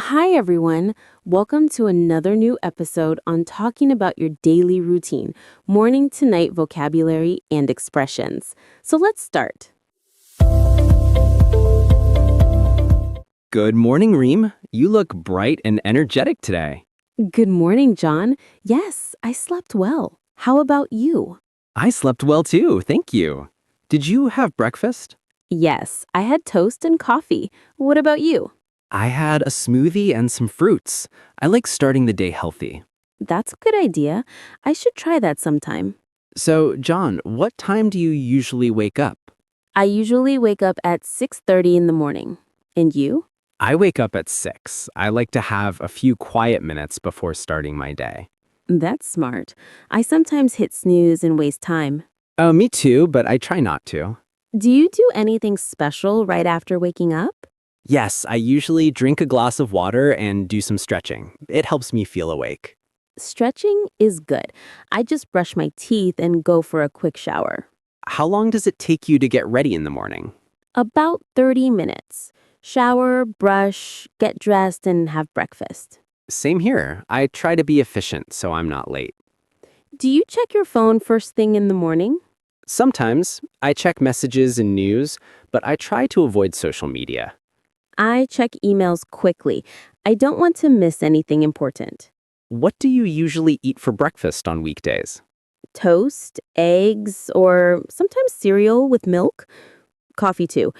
Hi, everyone. Welcome to another new episode on talking about your daily routine, morning to night vocabulary and expressions. So let's start. Good morning, Reem. You look bright and energetic today. Good morning, John. Yes, I slept well. How about you? I slept well too, thank you. Did you have breakfast? Yes, I had toast and coffee. What about you? I had a smoothie and some fruits. I like starting the day healthy. That's a good idea. I should try that sometime. So, John, what time do you usually wake up? I usually wake up at 6:30 in the morning. And you? I wake up at 6. I like to have a few quiet minutes before starting my day. That's smart. I sometimes hit snooze and waste time. Oh, me too, but I try not to. Do you do anything special right after waking up? Yes, I usually drink a glass of water and do some stretching. It helps me feel awake. Stretching is good. I just brush my teeth and go for a quick shower. How long does it take you to get ready in the morning? About 30 minutes. Shower, brush, get dressed, and have breakfast. Same here. I try to be efficient so I'm not late. Do you check your phone first thing in the morning? Sometimes I check messages and news, but I try to avoid social media. I check emails quickly. I don't want to miss anything important. What do you usually eat for breakfast on weekdays? Toast, eggs, or sometimes cereal with milk. Coffee too.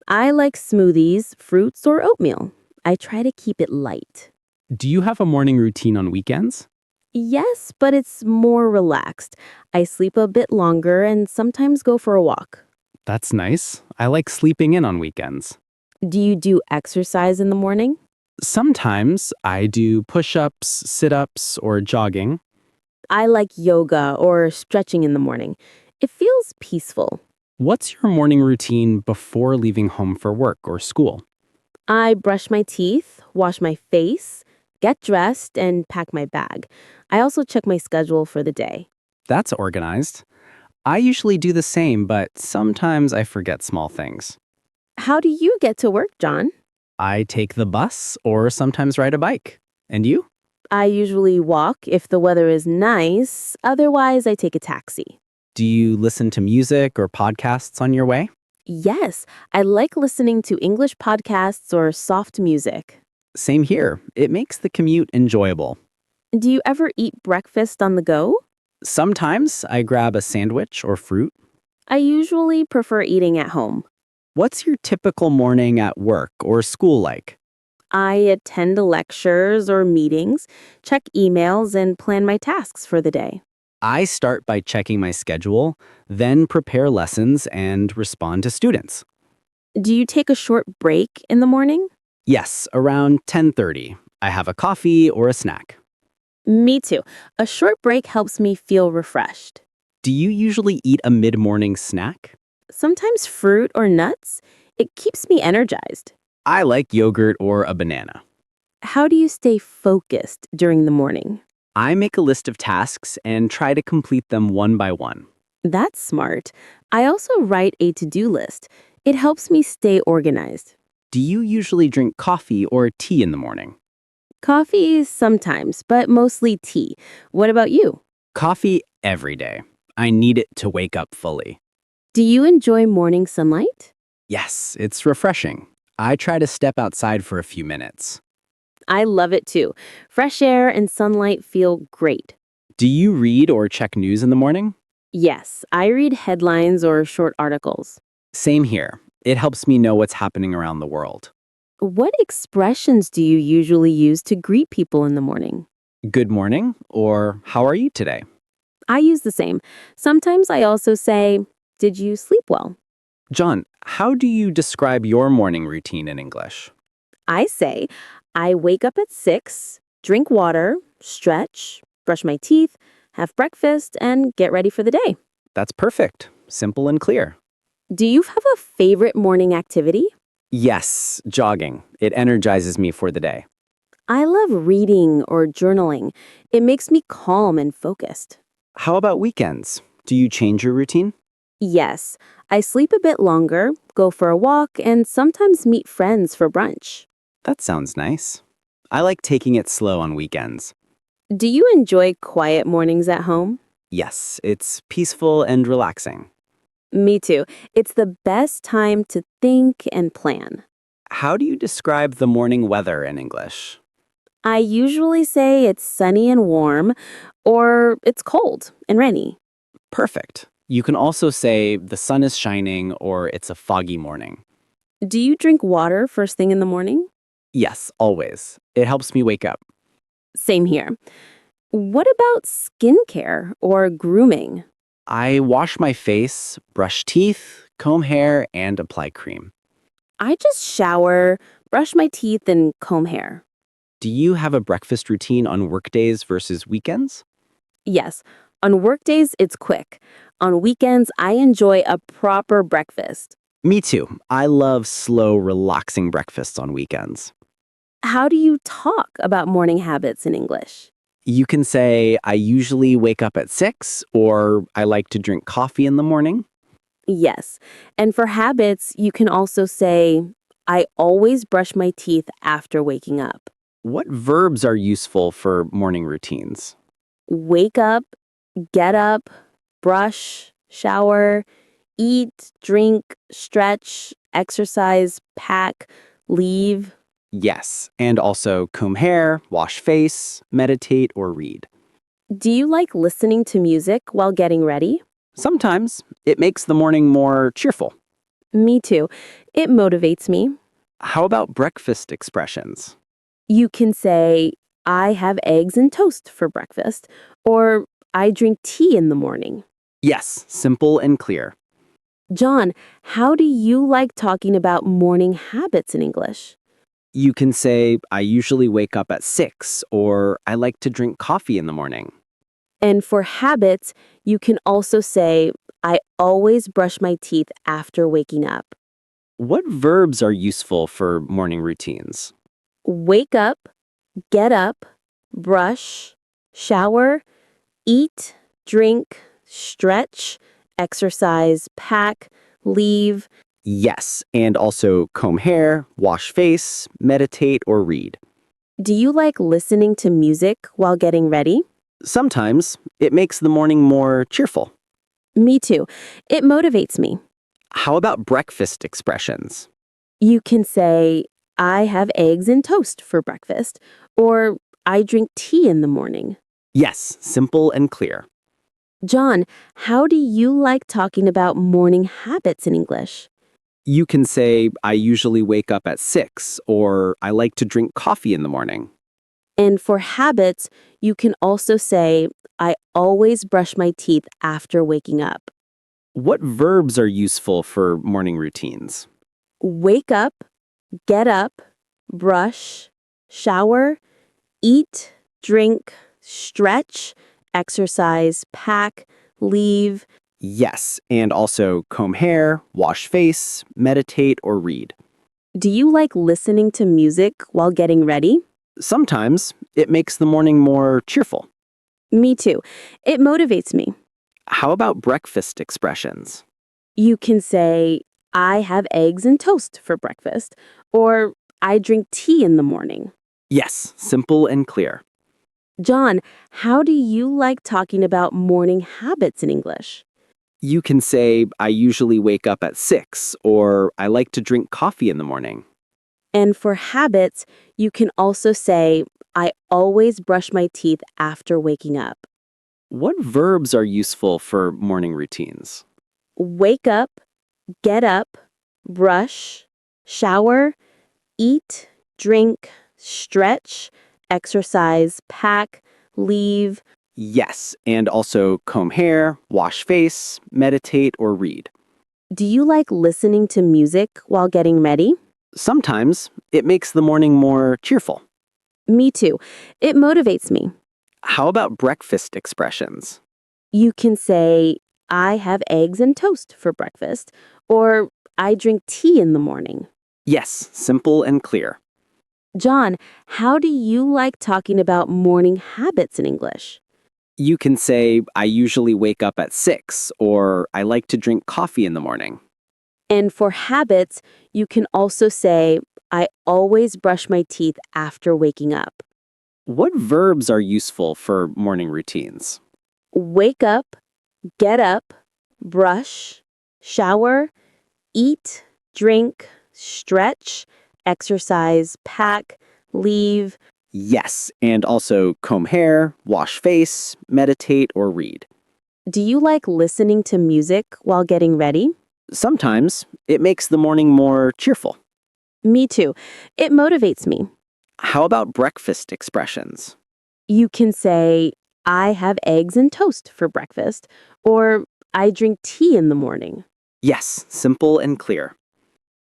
I like smoothies, fruits, or oatmeal. I try to keep it light. Do you have a morning routine on weekends? Yes, but it's more relaxed. I sleep a bit longer and sometimes go for a walk. That's nice. I like sleeping in on weekends. Do you do exercise in the morning? Sometimes I do push-ups, sit-ups, or jogging. I like yoga or stretching in the morning. It feels peaceful. What's your morning routine before leaving home for work or school? I brush my teeth, wash my face, get dressed, and pack my bag. I also check my schedule for the day. That's organized. I usually do the same, but sometimes I forget small things. How do you get to work, John? I take the bus or sometimes ride a bike. And you? I usually walk if the weather is nice. Otherwise, I take a taxi. Do you listen to music or podcasts on your way? Yes, I like listening to English podcasts or soft music. Same here. It makes the commute enjoyable. Do you ever eat breakfast on the go? Sometimes I grab a sandwich or fruit. I usually prefer eating at home. What's your typical morning at work or school like? I attend lectures or meetings, check emails, and plan my tasks for the day. I start by checking my schedule, then prepare lessons and respond to students. Do you take a short break in the morning? Yes, around 10:30. I have a coffee or a snack. Me too. A short break helps me feel refreshed. Do you usually eat a mid-morning snack? Sometimes fruit or nuts. It keeps me energized. I like yogurt or a banana. How do you stay focused during the morning? I make a list of tasks and try to complete them one by one. That's smart. I also write a to-do list. It helps me stay organized. Do you usually drink coffee or tea in the morning? Coffee sometimes, but mostly tea. What about you? Coffee every day. I need it to wake up fully. Do you enjoy morning sunlight? Yes, it's refreshing. I try to step outside for a few minutes. I love it too. Fresh air and sunlight feel great. Do you read or check news in the morning? Yes, I read headlines or short articles. Same here. It helps me know what's happening around the world. What expressions do you usually use to greet people in the morning? Good morning, or how are you today? I use the same. Sometimes I also say, "Did you sleep well?" John, how do you describe your morning routine in English? I say, I wake up at 6, drink water, stretch, brush my teeth, have breakfast, and get ready for the day. That's perfect. Simple and clear. Do you have a favorite morning activity? Yes, jogging. It energizes me for the day. I love reading or journaling. It makes me calm and focused. How about weekends? Do you change your routine? Yes, I sleep a bit longer, go for a walk, and sometimes meet friends for brunch. That sounds nice. I like taking it slow on weekends. Do you enjoy quiet mornings at home? Yes, it's peaceful and relaxing. Me too. It's the best time to think and plan. How do you describe the morning weather in English? I usually say it's sunny and warm, or it's cold and rainy. Perfect. You can also say the sun is shining or it's a foggy morning. Do you drink water first thing in the morning? Yes, always. It helps me wake up. Same here. What about skincare or grooming? I wash my face, brush teeth, comb hair, and apply cream. I just shower, brush my teeth, and comb hair. Do you have a breakfast routine on workdays versus weekends? Yes, on workdays, it's quick. On weekends, I enjoy a proper breakfast. Me too. I love slow, relaxing breakfasts on weekends. How do you talk about morning habits in English? You can say, I usually wake up at 6, or I like to drink coffee in the morning. Yes. And for habits, you can also say, I always brush my teeth after waking up. What verbs are useful for morning routines? Wake up, get up, brush, shower, eat, drink, stretch, exercise, pack, leave. Yes, and also comb hair, wash face, meditate, or read. Do you like listening to music while getting ready? Sometimes it makes the morning more cheerful. Me too. It motivates me. How about breakfast expressions? You can say, I have eggs and toast for breakfast, or I drink tea in the morning. Yes, simple and clear. John, how do you like talking about morning habits in English? You can say, I usually wake up at 6, or I like to drink coffee in the morning. And for habits, you can also say, I always brush my teeth after waking up. What verbs are useful for morning routines? Wake up, get up, brush, shower, eat, drink, stretch, exercise, pack, leave. Yes, and also comb hair, wash face, meditate, or read. Do you like listening to music while getting ready? Sometimes it makes the morning more cheerful. Me too. It motivates me. How about breakfast expressions? You can say, I have eggs and toast for breakfast, or I drink tea in the morning. Yes, simple and clear. John, how do you like talking about morning habits in English? You can say, I usually wake up at 6, or I like to drink coffee in the morning. And for habits, you can also say, I always brush my teeth after waking up. What verbs are useful for morning routines? Wake up, get up, brush, shower, eat, drink, stretch, exercise, pack, leave. Yes, and also comb hair, wash face, meditate, or read. Do you like listening to music while getting ready? Sometimes it makes the morning more cheerful. Me too. It motivates me. How about breakfast expressions? You can say, I have eggs and toast for breakfast, or I drink tea in the morning. Yes, simple and clear. John, how do you like talking about morning habits in English? You can say, I usually wake up at 6, or I like to drink coffee in the morning. And for habits, you can also say, I always brush my teeth after waking up. What verbs are useful for morning routines? Wake up, get up, brush, shower, eat, drink, stretch, exercise, pack, leave. Yes, and also comb hair, wash face, meditate, or read. Do you like listening to music while getting ready? Sometimes it makes the morning more cheerful. Me too. It motivates me. How about breakfast expressions? You can say, I have eggs and toast for breakfast, or I drink tea in the morning. Yes, simple and clear. John, how do you like talking about morning habits in English? You can say, I usually wake up at 6, or I like to drink coffee in the morning. And for habits, you can also say, I always brush my teeth after waking up. What verbs are useful for morning routines? Wake up, get up, brush, shower, eat, drink, stretch, exercise, pack, leave. Yes, and also comb hair, wash face, meditate, or read. Do you like listening to music while getting ready? Sometimes it makes the morning more cheerful. Me too. It motivates me. How about breakfast expressions? You can say, I have eggs and toast for breakfast, or I drink tea in the morning. Yes, simple and clear.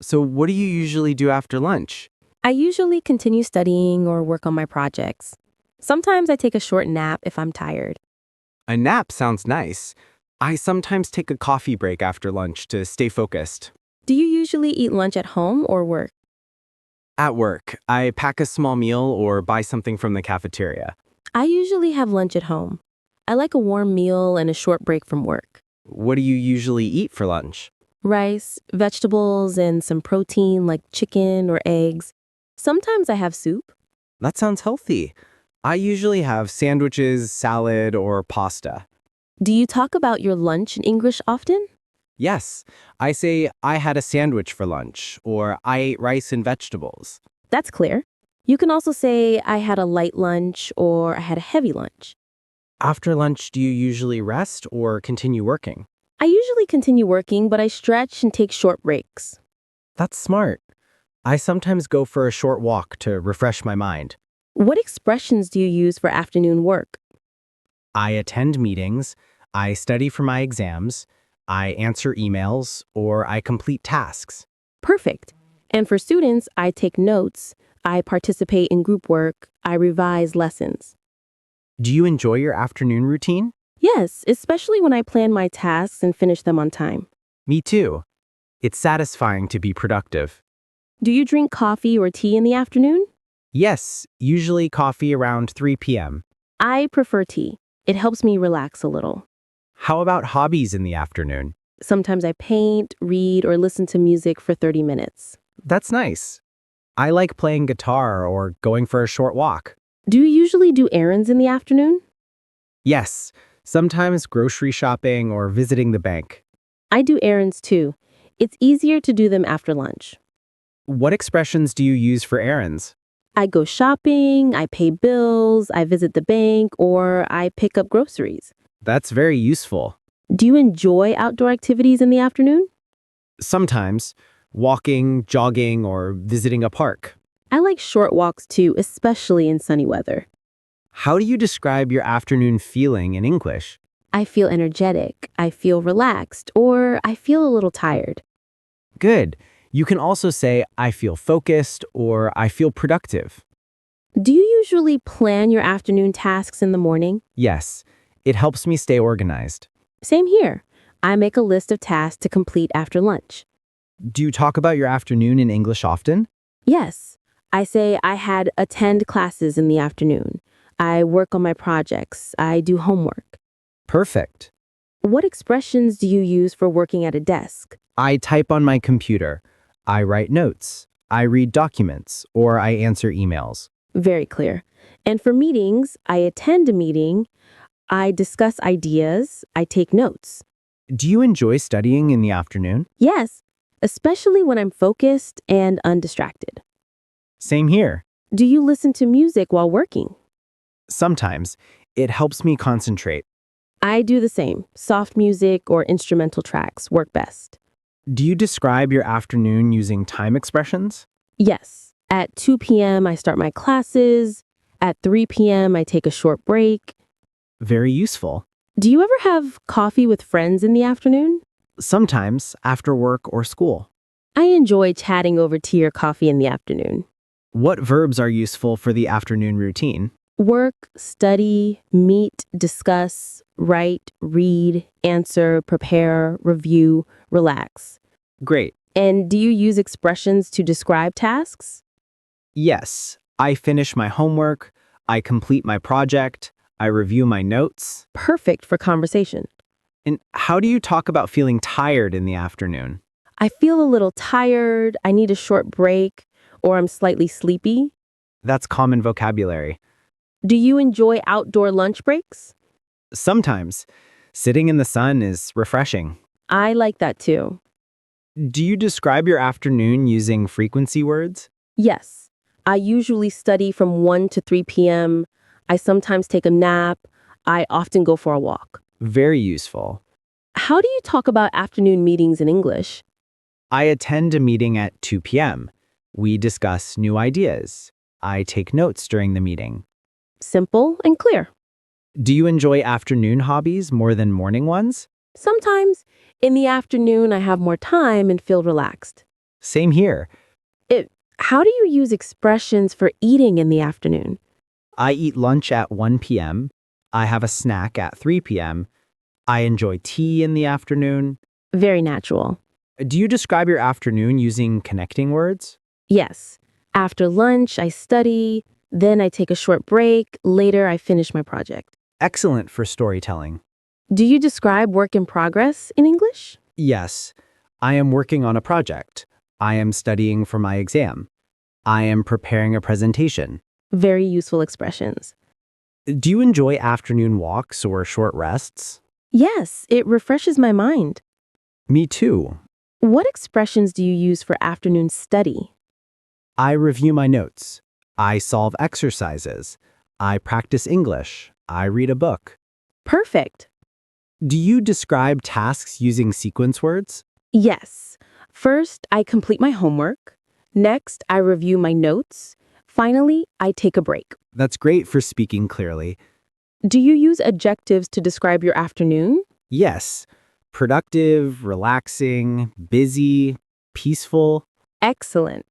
So, what do you usually do after lunch? I usually continue studying or work on my projects. Sometimes I take a short nap if I'm tired. A nap sounds nice. I sometimes take a coffee break after lunch to stay focused. Do you usually eat lunch at home or work? At work, I pack a small meal or buy something from the cafeteria. I usually have lunch at home. I like a warm meal and a short break from work. What do you usually eat for lunch? Rice, vegetables, and some protein like chicken or eggs. Sometimes I have soup. That sounds healthy. I usually have sandwiches, salad, or pasta. Do you talk about your lunch in English often? Yes, I say I had a sandwich for lunch, or I ate rice and vegetables. That's clear. You can also say I had a light lunch or I had a heavy lunch. After lunch, do you usually rest or continue working? I usually continue working, but I stretch and take short breaks. That's smart. I sometimes go for a short walk to refresh my mind. What expressions do you use for afternoon work? I attend meetings, I study for my exams, I answer emails, or I complete tasks. Perfect. And for students, I take notes, I participate in group work, I revise lessons. Do you enjoy your afternoon routine? Yes, especially when I plan my tasks and finish them on time. Me too. It's satisfying to be productive. Do you drink coffee or tea in the afternoon? Yes, usually coffee around 3 p.m. I prefer tea. It helps me relax a little. How about hobbies in the afternoon? Sometimes I paint, read, or listen to music for 30 minutes. That's nice. I like playing guitar or going for a short walk. Do you usually do errands in the afternoon? Yes, sometimes grocery shopping or visiting the bank. I do errands too. It's easier to do them after lunch. What expressions do you use for errands? I go shopping, I pay bills, I visit the bank, or I pick up groceries. That's very useful. Do you enjoy outdoor activities in the afternoon? Sometimes, walking, jogging, or visiting a park. I like short walks too, especially in sunny weather. How do you describe your afternoon feeling in English? I feel energetic, I feel relaxed, or I feel a little tired. Good. You can also say, I feel focused or I feel productive. Do you usually plan your afternoon tasks in the morning? Yes, it helps me stay organized. Same here. I make a list of tasks to complete after lunch. Do you talk about your afternoon in English often? Yes, I say I had attend classes in the afternoon. I work on my projects. I do homework. Perfect. What expressions do you use for working at a desk? I type on my computer. I write notes. I read documents, or I answer emails. Very clear. And for meetings, I attend a meeting. I discuss ideas. I take notes. Do you enjoy studying in the afternoon? Yes, especially when I'm focused and undistracted. Same here. Do you listen to music while working? Sometimes it helps me concentrate. I do the same. Soft music or instrumental tracks work best. Do you describe your afternoon using time expressions? Yes. At 2 p.m., I start my classes. At 3 p.m., I take a short break. Very useful. Do you ever have coffee with friends in the afternoon? Sometimes after work or school. I enjoy chatting over tea or coffee in the afternoon. What verbs are useful for the afternoon routine? Work, study, meet, discuss, write, read, answer, prepare, review, relax. Great. And do you use expressions to describe tasks? Yes, I finish my homework, I complete my project, I review my notes. Perfect for conversation. And how do you talk about feeling tired in the afternoon? I feel a little tired, I need a short break, or I'm slightly sleepy. That's common vocabulary. Do you enjoy outdoor lunch breaks? Sometimes, sitting in the sun is refreshing. I like that too. Do you describe your afternoon using frequency words? Yes, I usually study from 1 to 3 p.m. I sometimes take a nap. I often go for a walk. Very useful. How do you talk about afternoon meetings in English? I attend a meeting at 2 p.m. We discuss new ideas. I take notes during the meeting. Simple and clear. Do you enjoy afternoon hobbies more than morning ones? Sometimes in the afternoon, I have more time and feel relaxed. Same here. How do you use expressions for eating in the afternoon? I eat lunch at 1 p.m. I have a snack at 3 p.m. I enjoy tea in the afternoon. Very natural. Do you describe your afternoon using connecting words? Yes. After lunch, I study. Then I take a short break. Later, I finish my project. Excellent for storytelling. Do you describe work in progress in English? Yes, I am working on a project. I am studying for my exam. I am preparing a presentation. Very useful expressions. Do you enjoy afternoon walks or short rests? Yes, it refreshes my mind. Me too. What expressions do you use for afternoon study? I review my notes. I solve exercises. I practice English. I read a book. Perfect. Do you describe tasks using sequence words? Yes. First, I complete my homework. Next, I review my notes. Finally, I take a break. That's great for speaking clearly. Do you use adjectives to describe your afternoon? Yes, productive, relaxing, busy, peaceful. Excellent.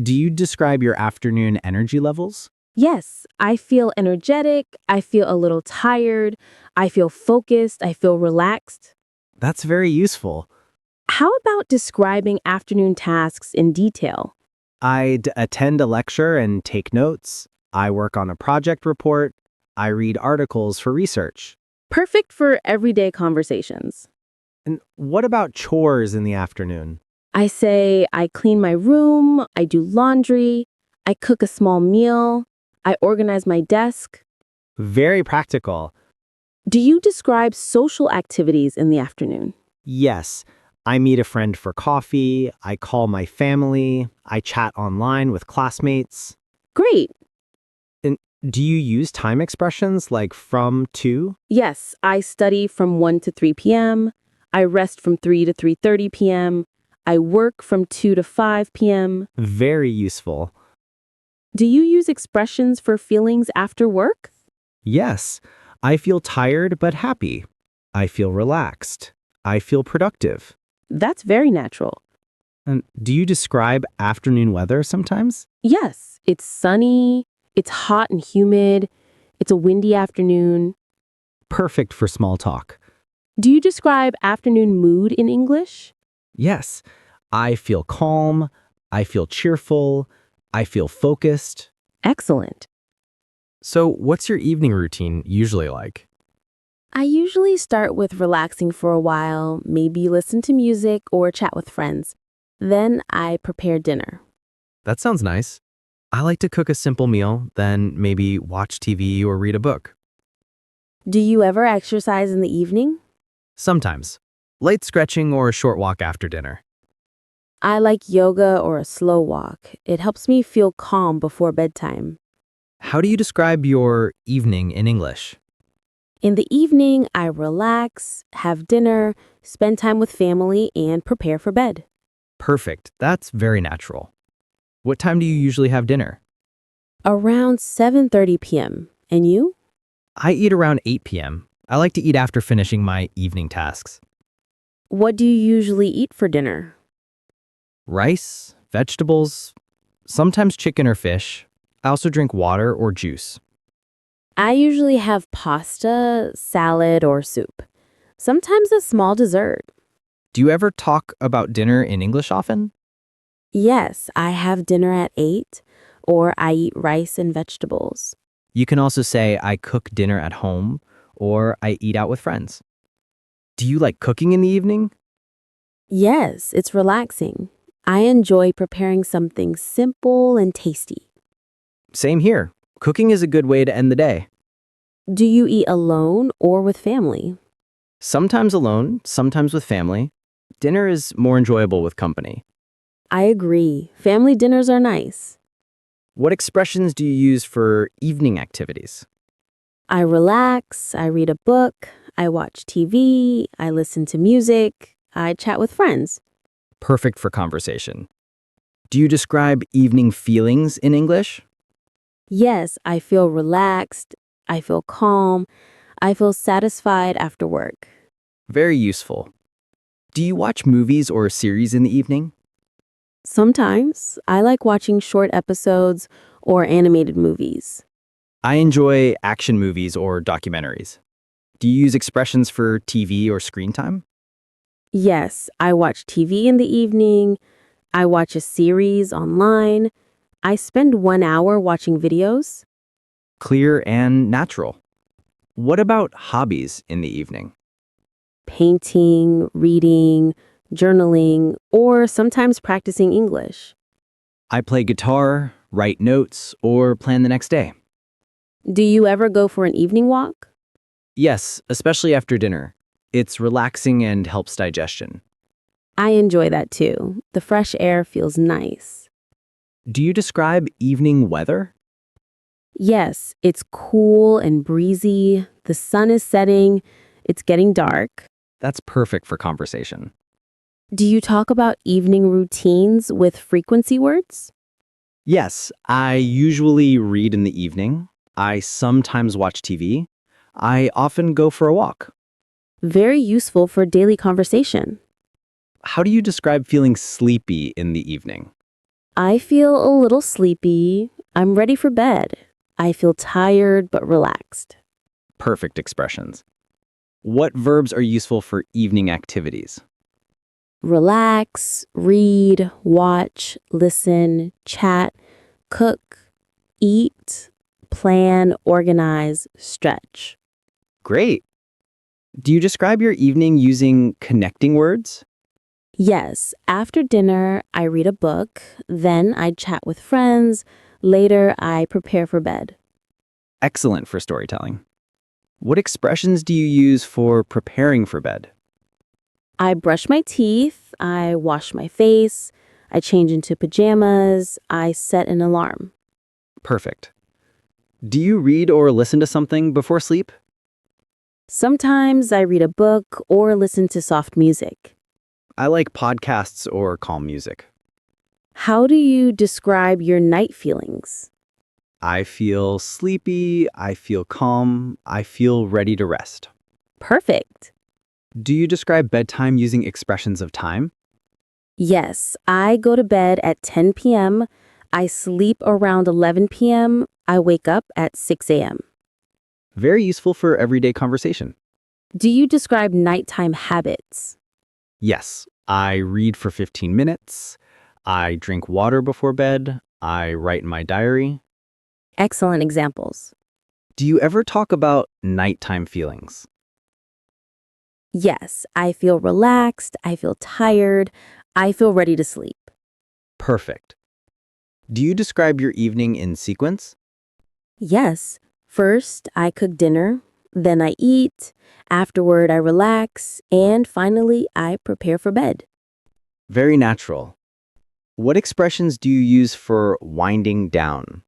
Do you describe your afternoon energy levels? Yes, I feel energetic. I feel a little tired. I feel focused. I feel relaxed. That's very useful. How about describing afternoon tasks in detail? I attend a lecture and take notes. I work on a project report. I read articles for research. Perfect for everyday conversations. And what about chores in the afternoon? I say I clean my room, I do laundry, I cook a small meal, I organize my desk. Very practical. Do you describe social activities in the afternoon? Yes, I meet a friend for coffee. I call my family. I chat online with classmates. Great. And do you use time expressions like from, to? Yes, I study from 1 to 3 p.m. I rest from 3 to 3:30 p.m. I work from 2 to 5 p.m. Very useful. Do you use expressions for feelings after work? Yes, I feel tired but happy. I feel relaxed. I feel productive. That's very natural. And do you describe afternoon weather sometimes? Yes, it's sunny, it's hot and humid, it's a windy afternoon. Perfect for small talk. Do you describe afternoon mood in English? Yes, I feel calm. I feel cheerful. I feel focused. Excellent. So, what's your evening routine usually like? I usually start with relaxing for a while, maybe listen to music or chat with friends. Then I prepare dinner. That sounds nice. I like to cook a simple meal, then maybe watch TV or read a book. Do you ever exercise in the evening? Sometimes. Light stretching or a short walk after dinner. I like yoga or a slow walk. It helps me feel calm before bedtime. How do you describe your evening in English? In the evening, I relax, have dinner, spend time with family, and prepare for bed. Perfect. That's very natural. What time do you usually have dinner? Around 7:30 p.m. And you? I eat around 8 p.m. I like to eat after finishing my evening tasks. What do you usually eat for dinner? Rice, vegetables, sometimes chicken or fish. I also drink water or juice. I usually have pasta, salad, or soup. Sometimes a small dessert. Do you ever talk about dinner in English often? Yes, I have dinner at 8, or I eat rice and vegetables. You can also say, I cook dinner at home, or I eat out with friends. Do you like cooking in the evening? Yes, it's relaxing. I enjoy preparing something simple and tasty. Same here. Cooking is a good way to end the day. Do you eat alone or with family? Sometimes alone, sometimes with family. Dinner is more enjoyable with company. I agree. Family dinners are nice. What expressions do you use for evening activities? I relax, I read a book, I watch TV, I listen to music, I chat with friends. Perfect for conversation. Do you describe evening feelings in English? Yes, I feel relaxed, I feel calm, I feel satisfied after work. Very useful. Do you watch movies or series in the evening? Sometimes I like watching short episodes or animated movies. I enjoy action movies or documentaries. Do you use expressions for TV or screen time? Yes, I watch TV in the evening, I watch a series online, I spend 1 hour watching videos. Clear and natural. What about hobbies in the evening? Painting, reading, journaling, or sometimes practicing English. I play guitar, write notes, or plan the next day. Do you ever go for an evening walk? Yes, especially after dinner. It's relaxing and helps digestion. I enjoy that too. The fresh air feels nice. Do you describe evening weather? Yes, it's cool and breezy. The sun is setting. It's getting dark. That's perfect for conversation. Do you talk about evening routines with frequency words? Yes, I usually read in the evening. I sometimes watch TV. I often go for a walk. Very useful for daily conversation. How do you describe feeling sleepy in the evening? I feel a little sleepy. I'm ready for bed. I feel tired but relaxed. Perfect expressions. What verbs are useful for evening activities? Relax, read, watch, listen, chat, cook, eat, plan, organize, stretch. Great. Do you describe your evening using connecting words? Yes, after dinner, I read a book, then I chat with friends, later I prepare for bed. Excellent for storytelling. What expressions do you use for preparing for bed? I brush my teeth, I wash my face, I change into pajamas, I set an alarm. Perfect. Do you read or listen to something before sleep? Sometimes I read a book or listen to soft music. I like podcasts or calm music. How do you describe your night feelings? I feel sleepy, I feel calm, I feel ready to rest. Perfect. Do you describe bedtime using expressions of time? Yes, I go to bed at 10 p.m. I sleep around 11 p.m. I wake up at 6 a.m. Very useful for everyday conversation. Do you describe nighttime habits? Yes, I read for 15 minutes. I drink water before bed. I write in my diary. Excellent examples. Do you ever talk about nighttime feelings? Yes, I feel relaxed, I feel tired, I feel ready to sleep. Perfect. Do you describe your evening in sequence? Yes, first I cook dinner, then I eat, afterward I relax, and finally I prepare for bed. Very natural. What expressions do you use for winding down?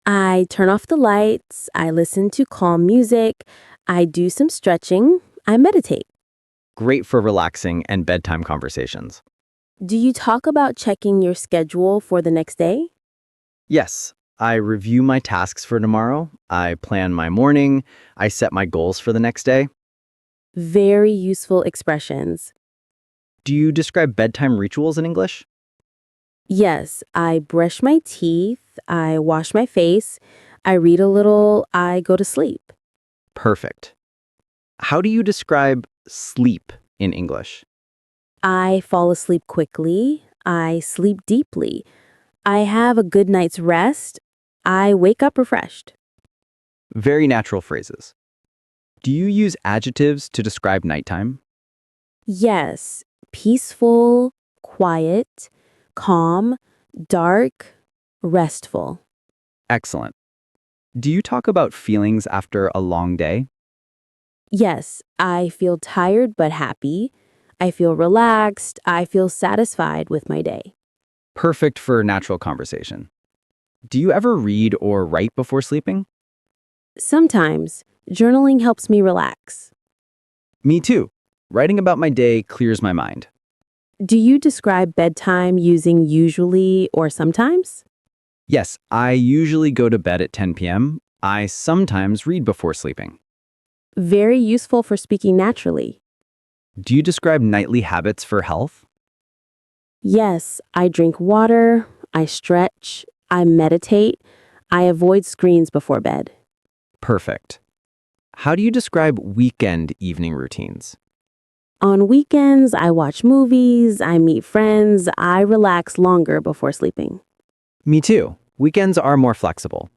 I turn off the lights, I listen to calm music, I do some stretching, I meditate. Great for relaxing and bedtime conversations. Do you talk about checking your schedule for the next day? Yes, I review my tasks for tomorrow. I plan my morning. I set my goals for the next day. Very useful expressions. Do you describe bedtime rituals in English? Yes, I brush my teeth, I wash my face, I read a little, I go to sleep. Perfect. How do you describe sleep in English? I fall asleep quickly, I sleep deeply, I have a good night's rest, I wake up refreshed. Very natural phrases. Do you use adjectives to describe nighttime? Yes, peaceful, quiet, calm, dark, restful. Excellent. Do you talk about feelings after a long day? Yes, I feel tired but happy. I feel relaxed. I feel satisfied with my day. Perfect for natural conversation. Do you ever read or write before sleeping? Sometimes, journaling helps me relax. Me too. Writing about my day clears my mind. Do you describe bedtime using usually or sometimes? Yes, I usually go to bed at 10 p.m. I sometimes read before sleeping. Very useful for speaking naturally. Do you describe nightly habits for health? Yes, I drink water, I stretch, I meditate, I avoid screens before bed. Perfect. How do you describe weekend evening routines? On weekends, I watch movies, I meet friends, I relax longer before sleeping. Me too. Weekends are more flexible.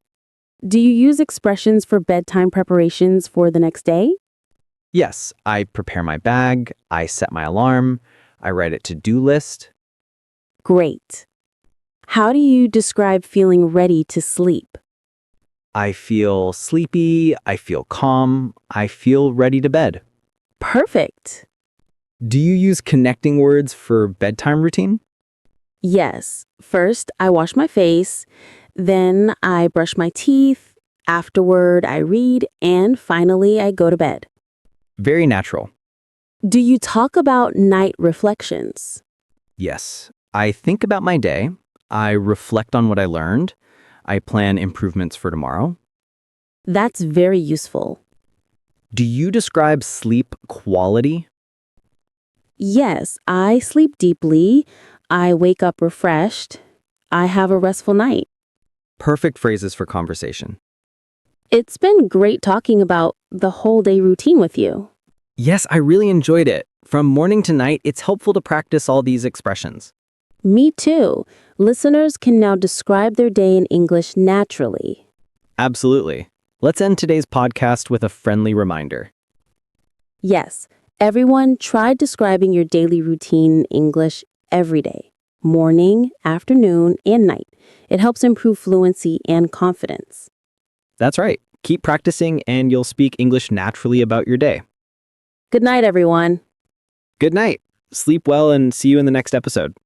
Do you use expressions for bedtime preparations for the next day? Yes, I prepare my bag, I set my alarm, I write a to-do list. Great. How do you describe feeling ready to sleep? I feel sleepy, I feel calm, I feel ready to bed. Perfect. Do you use connecting words for bedtime routine? Yes. First, I wash my face, then I brush my teeth, afterward, I read, and finally, I go to bed. Very natural. Do you talk about night reflections? Yes. I think about my day, I reflect on what I learned, I plan improvements for tomorrow. That's very useful. Do you describe sleep quality? Yes, I sleep deeply, I wake up refreshed, I have a restful night. Perfect phrases for conversation. It's been great talking about the whole day routine with you. Yes, I really enjoyed it. From morning to night, it's helpful to practice all these expressions. Me too. Listeners can now describe their day in English naturally. Absolutely. Let's end today's podcast with a friendly reminder. Yes, everyone try describing your daily routine in English every day, morning, afternoon, and night. It helps improve fluency and confidence. That's right. Keep practicing and you'll speak English naturally about your day. Good night, everyone. Good night. Sleep well and see you in the next episode.